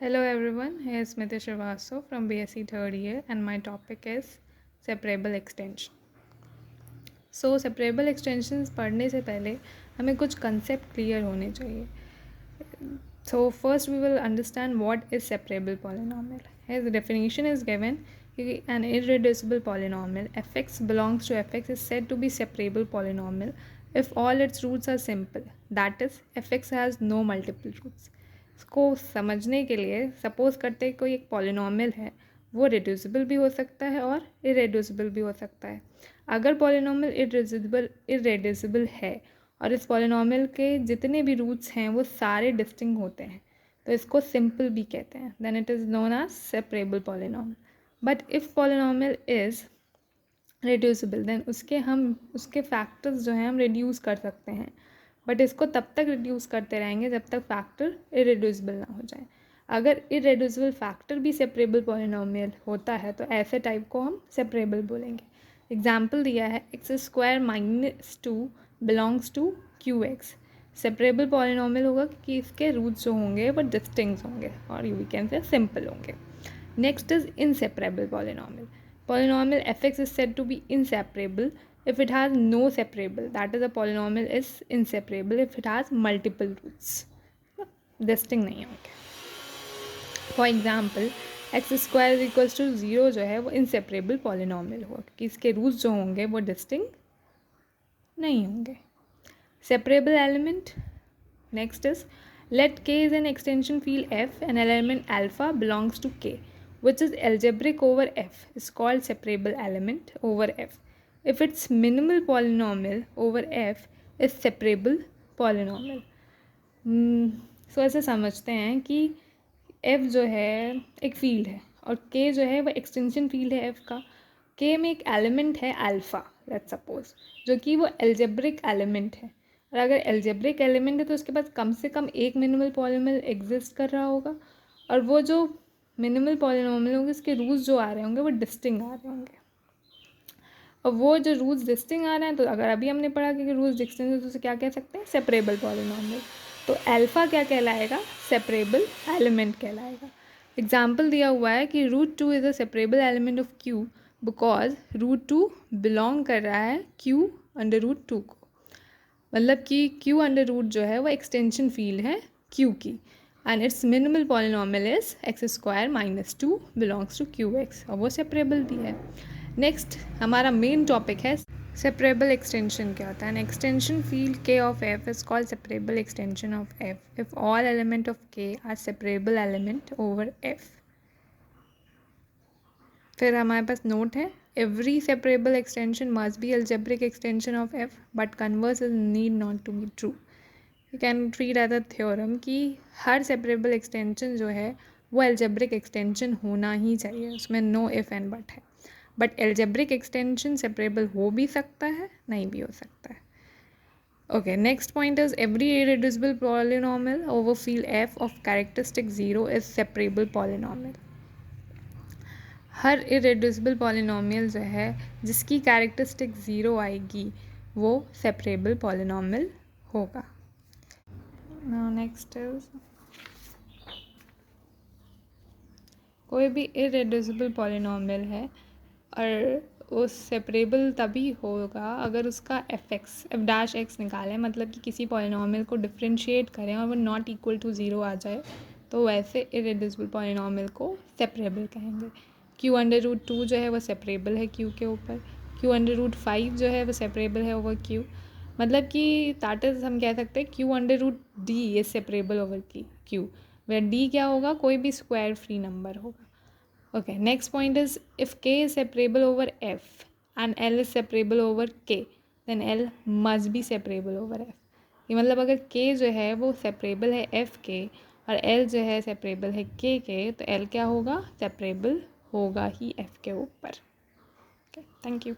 Hello everyone, here is Smita Srivastav from BSc third year and my topic is separable extension. So separable extensions पढ़ने से पहले हमें कुछ concept clear होने चाहिए. So first we will understand what is separable polynomial. Here the definition is given. An irreducible polynomial fx belongs to fx is said to be separable polynomial if all its roots are simple. That is, fx has no multiple roots. इसको समझने के लिए suppose करते हैं कोई एक polynomial है, वो रिड्यूसिबल भी हो सकता है और इरेड्यूसिबल भी हो सकता है. अगर पॉलिनॉमियल इरेड्यूसिबल है और इस पॉलिनॉमियल के जितने भी रूट्स हैं वो सारे डिस्टिंक्ट होते हैं तो इसको सिंपल भी कहते हैं. Then it is known as separable polynomial. But if polynomial is reducible then उसके फैक्टर्स जो हैं हम रिड्यूस कर सकते हैं. बट इसको तब तक रिड्यूस करते रहेंगे जब तक फैक्टर इरेड्यूसिबल ना हो जाए. अगर इरेड्यूसिबल फैक्टर भी सेपरेबल पॉलिनॉमियल होता है तो ऐसे टाइप को हम सेपरेबल बोलेंगे. एग्जाम्पल दिया है x² -2 belongs to QX. Separable polynomial होगा क्योंकि इसके रूट्स जो होंगे वो डिस्टिंक्ट होंगे और यू कैन से सिंपल होंगे. Next is inseparable polynomial. Polynomial fx is said to be inseparable if it has no separable. That is, a polynomial is inseparable if it has multiple roots. Distinct नहीं होंगे. For example, x² = 0 जो है वो inseparable polynomial होगा क्योंकि इसके roots जो होंगे वो डिस्टिंक्ट नहीं होंगे. Separable element. Next is, let K is an extension field F and element alpha belongs to K, which is algebraic over F, is called separable element over F. If its minimal polynomial over F is separable polynomial. So ऐसे समझते हैं कि F जो है एक field है और K जो है वो एक्सटेंशन फील्ड है F का. K में एक एलिमेंट है अल्फ़ा, लेट्स सपोज, जो कि वो एल्जेब्रिक एलिमेंट है. और अगर एल्जेब्रिक एलिमेंट है तो उसके पास कम से कम एक मिनिमल पॉलिनॉमियल एग्जिस्ट कर रहा होगा और वो जो मिनिमल पॉलिनॉमियल होंगे उसके रूट्स जो आ रहे होंगे वो डिस्टिंक्ट आ रहे होंगे. और वो जो रूट्स डिस्टिंक्ट आ रहे हैं तो अगर अभी हमने पढ़ा कि रूट्स डिस्टिंक्ट है तो उसे क्या कह सकते हैं, सेपरेबल पॉलिनॉमियल. तो अल्फ़ा क्या कहलाएगा, सेपरेबल एलिमेंट कहलाएगा. एग्जाम्पल दिया हुआ है कि √2 is a separable element of Q because √2 belong कर रहा है Q√2 को. मतलब कि Q√, जो है वो एक्सटेंशन फील्ड है Q की and its minimal polynomial is x² - 2 belongs to QX और वो सेपरेबल भी है. नेक्स्ट हमारा मेन टॉपिक है सेपरेबल एक्सटेंशन. क्या होता है? An extension field K of F is called separable extension of F if all element of K are separable element over F. फिर हमारे पास नोट है, every separable extension must be algebraic extension of F but converse is need not to be true. You can treat as a theorem कि हर separable extension जो है वो algebraic extension होना ही चाहिए, उसमें नो इफ एंड बट है. But algebraic extension separable हो भी सकता है, नहीं भी हो सकता है. Okay, next point is every irreducible polynomial over field F of characteristic 0 is separable polynomial. Her irreducible polynomial जो है जिसकी कैरेक्टरिस्टिक 0 आएगी वो सेपरेबल पॉलिनॉमियल होगा. Now next is, कोई भी इरेड्यूसिबल पॉलिनॉमियल है और वो सेपरेबल तभी होगा अगर उसका f'(x) निकालें, मतलब कि किसी पॉलिनॉमियल को डिफ्रेंशिएट करें और वो नॉट इक्वल टू 0 आ जाए तो वैसे इरेड्यूसिबल पॉलिनॉमियल को सेपरेबल कहेंगे. Q√2 जो है वो सेपरेबल है Q के ऊपर. Q√5 जो है वो सेपरेबल है ओवर Q. मतलब कि दैट इज हम कह सकते हैं Q√D is separable over Q, where D क्या होगा, कोई भी स्क्वायर फ्री नंबर होगा. Okay, next point is if K is separable over F and L is separable over K then L must be separable over F. ये मतलब अगर K जो है वो सेपरेबल है F के और L जो है सेपरेबल है K के तो L क्या होगा, सेपरेबल होगा ही F के ऊपर. Okay, thank you.